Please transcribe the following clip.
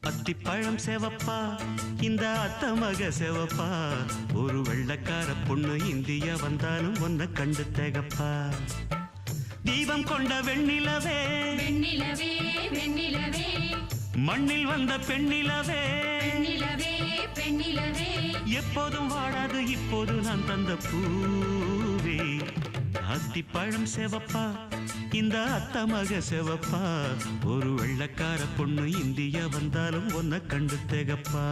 அத்திப்பழம் செவப்பா இந்த அத்தமக செவப்பா ஒரு வெள்ளக்கார பொண்ணு இந்தியா வந்தாலும் ஒன்ன கண்டு திகப்பா தீபம் கொண்ட வெண்ணிலவே வெண்ணிலவே வெண்ணிலவே மண்ணில் வந்த பெண்ணிலவே பெண்ணிலவே பெண்ணிலவே எப்போதும் வாடாது இப்போது நான் தந்த பூவே அத்திப்பழம் செவப்பா இந்த அத்தமக செவப்பா ஒரு வெள்ளக்கார பொண்ணு இந்தியா வந்தாலும் ஒன்ன கண்டு திகப்பா